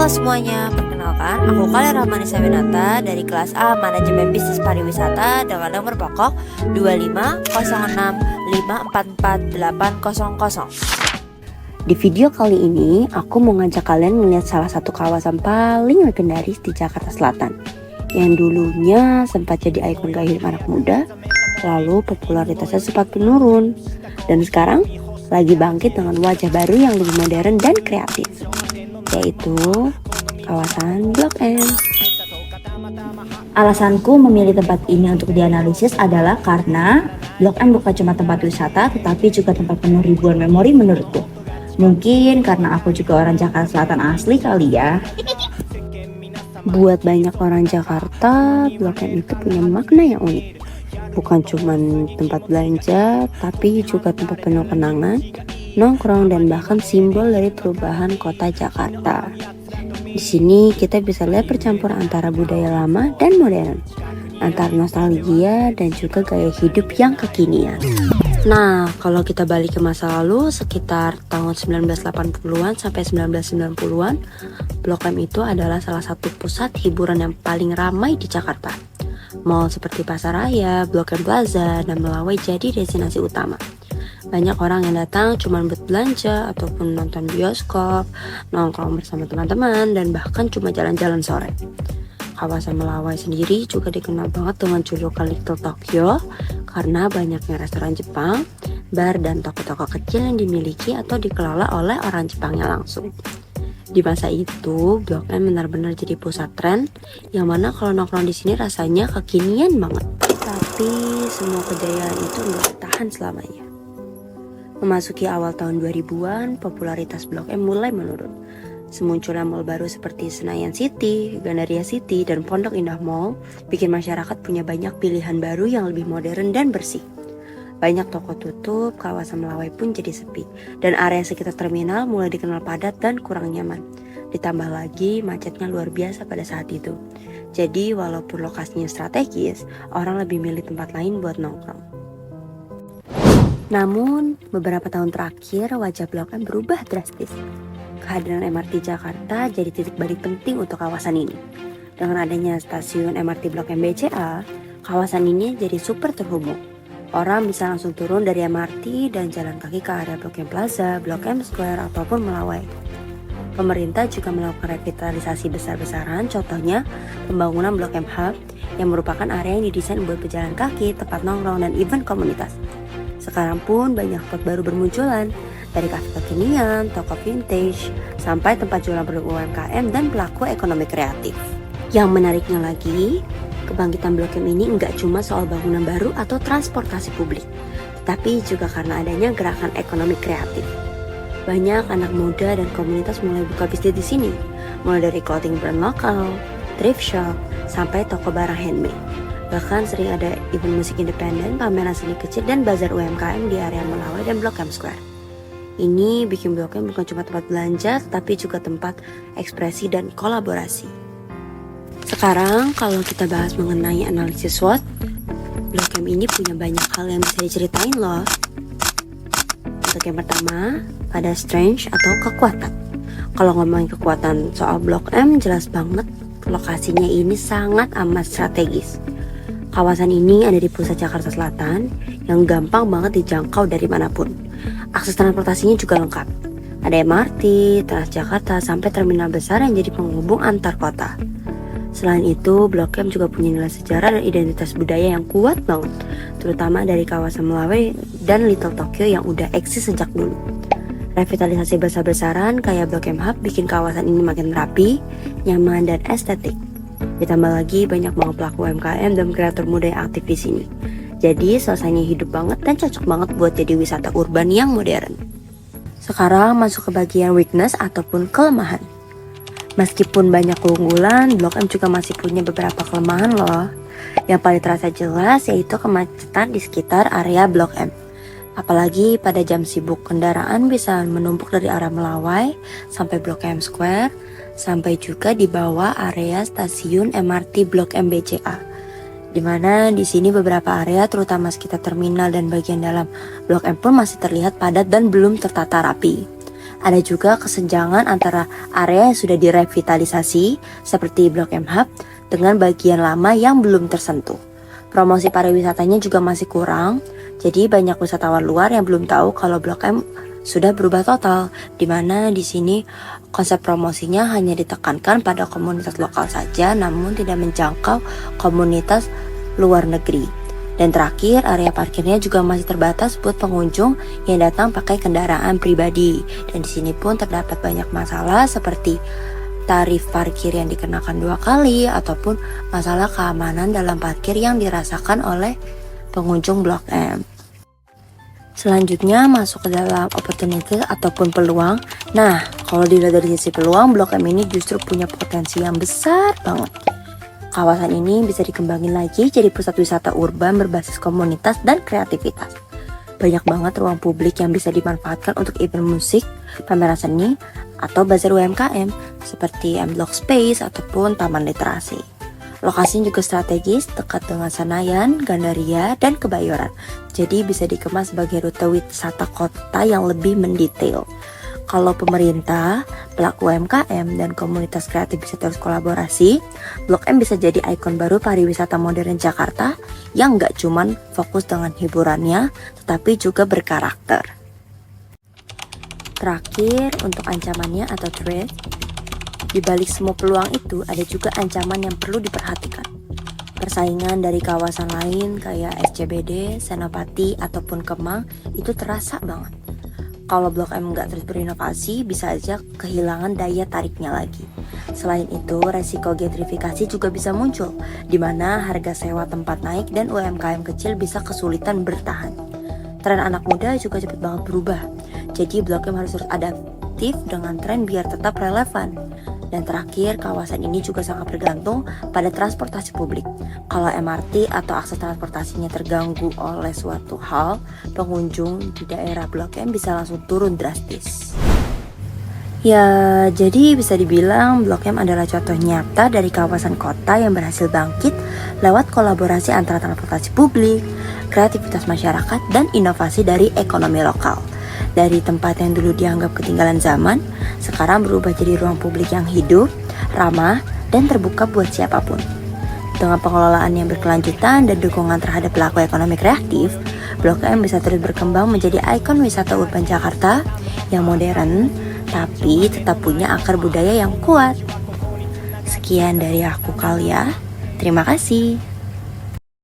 semuanya, perkenalkan aku Khalil Rahmanisa Winata dari kelas A Manajemen Bisnis Pariwisata dengan nomor pokok 25065444800. Di video kali ini aku mau ngajak kalian melihat salah satu kawasan paling legendaris di Jakarta Selatan yang dulunya sempat jadi ikon gaya hidup anak muda, lalu popularitasnya sempat menurun dan sekarang lagi bangkit dengan wajah baru yang lebih modern dan kreatif, yaitu kawasan Blok M. Alasanku memilih tempat ini untuk dianalisis adalah karena Blok M bukan cuma tempat wisata, tetapi juga tempat penuh ribuan memori menurutku. Mungkin karena aku juga orang Jakarta Selatan asli kali ya. Buat banyak orang Jakarta, Blok M itu punya makna yang unik. Bukan cuma tempat belanja, tapi juga tempat penuh kenangan, nongkrong, dan bahkan simbol dari perubahan kota Jakarta. Di sini kita bisa lihat percampuran antara budaya lama dan modern, antara nostalgia dan juga gaya hidup yang kekinian. Nah, kalau kita balik ke masa lalu, sekitar tahun 1980-an sampai 1990-an, Blok M itu adalah salah satu pusat hiburan yang paling ramai di Jakarta. Mall seperti Pasar Raya, Blok M Plaza, dan Melawai jadi destinasi utama. Banyak orang yang datang cuma buat belanja ataupun nonton bioskop, nongkrong bersama teman-teman, dan bahkan cuma jalan-jalan sore. Kawasan Melawai sendiri juga dikenal banget dengan julukan Little Tokyo karena banyaknya restoran Jepang, bar, dan toko-toko kecil yang dimiliki atau dikelola oleh orang Jepangnya langsung. Di masa itu, Blok M benar-benar jadi pusat tren, yang mana kalau nongkrong di sini rasanya kekinian banget. Tapi semua kejayaan itu nggak tahan selamanya. Memasuki awal tahun 2000-an, popularitas Blok M mulai menurun. Semunculnya mall baru seperti Senayan City, Gandaria City, dan Pondok Indah Mall bikin masyarakat punya banyak pilihan baru yang lebih modern dan bersih. Banyak toko tutup, kawasan Melawai pun jadi sepi, dan area sekitar terminal mulai dikenal padat dan kurang nyaman. Ditambah lagi macetnya luar biasa pada saat itu. Jadi walaupun lokasinya strategis, orang lebih milih tempat lain buat nongkrong. Namun, beberapa tahun terakhir wajah Blok M berubah drastis. Kehadiran MRT Jakarta jadi titik balik penting untuk kawasan ini. Dengan adanya stasiun MRT Blok M BCA, kawasan ini jadi super terhubung. Orang bisa langsung turun dari MRT dan jalan kaki ke area Blok M Plaza, Blok M Square, ataupun Melawai. Pemerintah juga melakukan revitalisasi besar-besaran, contohnya pembangunan Blok M Hub yang merupakan area yang didesain buat pejalan kaki, tempat nongkrong, dan event komunitas. Sekarang pun banyak spot baru bermunculan, dari kafe kekinian, toko vintage, sampai tempat jualan produk UMKM dan pelaku ekonomi kreatif. Yang menariknya lagi, kebangkitan Blok M ini nggak cuma soal bangunan baru atau transportasi publik, tapi juga karena adanya gerakan ekonomi kreatif. Banyak anak muda dan komunitas mulai buka bisnis di sini, mulai dari clothing brand lokal, thrift shop, sampai toko barang handmade. Bahkan sering ada event musik independen, pameran seni kecil, dan bazar UMKM di area Melawai dan Blok M Square. Ini bikin Blok M bukan cuma tempat belanja, tapi juga tempat ekspresi dan kolaborasi. Sekarang kalau kita bahas mengenai analisis SWOT, Blok M ini punya banyak hal yang bisa diceritain loh. Untuk yang pertama, ada strength atau kekuatan. Kalau ngomongin kekuatan soal Blok M, jelas banget lokasinya ini sangat amat strategis. Kawasan ini ada di pusat Jakarta Selatan yang gampang banget dijangkau dari manapun. Akses transportasinya juga lengkap. Ada MRT, Transjakarta, sampai terminal besar yang jadi penghubung antar kota. Selain itu, Blok M juga punya nilai sejarah dan identitas budaya yang kuat banget, terutama dari kawasan Melawai dan Little Tokyo yang udah eksis sejak dulu. Revitalisasi besar-besaran kayak Blok M Hub bikin kawasan ini makin rapi, nyaman, dan estetik. Ditambah lagi banyak banget pelaku UMKM dan kreator muda yang aktif di sini. Jadi suasananya hidup banget dan cocok banget buat jadi wisata urban yang modern. Sekarang masuk ke bagian weakness ataupun kelemahan. Meskipun banyak keunggulan, Blok M juga masih punya beberapa kelemahan loh. Yang paling terasa jelas yaitu kemacetan di sekitar area Blok M. Apalagi pada jam sibuk, kendaraan bisa menumpuk dari arah Melawai sampai Blok M Square, sampai juga di bawah area stasiun MRT Blok M BCA. Dimana di sini beberapa area terutama sekitar terminal dan bagian dalam Blok M pun masih terlihat padat dan belum tertata rapi. Ada juga kesenjangan antara area yang sudah direvitalisasi seperti Blok M Hub dengan bagian lama yang belum tersentuh. Promosi pariwisatanya juga masih kurang, jadi banyak wisatawan luar yang belum tahu kalau Blok M sudah berubah total, di mana di sini konsep promosinya hanya ditekankan pada komunitas lokal saja, namun tidak menjangkau komunitas luar negeri. Dan terakhir, area parkirnya juga masih terbatas buat pengunjung yang datang pakai kendaraan pribadi. Dan di sini pun terdapat banyak masalah seperti tarif parkir yang dikenakan 2 kali ataupun masalah keamanan dalam parkir yang dirasakan oleh pengunjung Blok M. Selanjutnya masuk ke dalam opportunity ataupun peluang. Nah, kalau dilihat dari sisi peluang, Blok M ini justru punya potensi yang besar banget. Kawasan ini bisa dikembangin lagi jadi pusat wisata urban berbasis komunitas dan kreativitas. Banyak banget ruang publik yang bisa dimanfaatkan untuk event musik, pameran seni, atau bazar UMKM seperti M-Block Space ataupun taman literasi. Lokasinya juga strategis, dekat dengan Senayan, Gandaria, dan Kebayoran. Jadi bisa dikemas sebagai rute wisata kota yang lebih mendetail. Kalau pemerintah, pelaku UMKM, dan komunitas kreatif bisa terus kolaborasi, Blok M bisa jadi ikon baru pariwisata modern Jakarta yang gak cuman fokus dengan hiburannya, tetapi juga berkarakter. Terakhir, untuk ancamannya atau threat, di balik semua peluang itu ada juga ancaman yang perlu diperhatikan. Persaingan dari kawasan lain kayak SCBD, Senopati, ataupun Kemang itu terasa banget. Kalau Blok M nggak terus berinovasi, bisa aja kehilangan daya tariknya lagi. Selain itu, resiko gentrifikasi juga bisa muncul, di mana harga sewa tempat naik dan UMKM kecil bisa kesulitan bertahan. Tren anak muda juga cepat banget berubah, jadi Blok M harus terus adaptif dengan tren biar tetap relevan. Dan terakhir, kawasan ini juga sangat bergantung pada transportasi publik. Kalau MRT atau akses transportasinya terganggu oleh suatu hal, pengunjung di daerah Blok M bisa langsung turun drastis. Ya, jadi bisa dibilang Blok M adalah contoh nyata dari kawasan kota yang berhasil bangkit lewat kolaborasi antara transportasi publik, kreativitas masyarakat, dan inovasi dari ekonomi lokal. Dari tempat yang dulu dianggap ketinggalan zaman, sekarang berubah jadi ruang publik yang hidup, ramah, dan terbuka buat siapapun. Dengan pengelolaan yang berkelanjutan dan dukungan terhadap pelaku ekonomi kreatif, Blok M bisa terus berkembang menjadi ikon wisata urban Jakarta yang modern, tapi tetap punya akar budaya yang kuat. Sekian dari aku Kalia, terima kasih.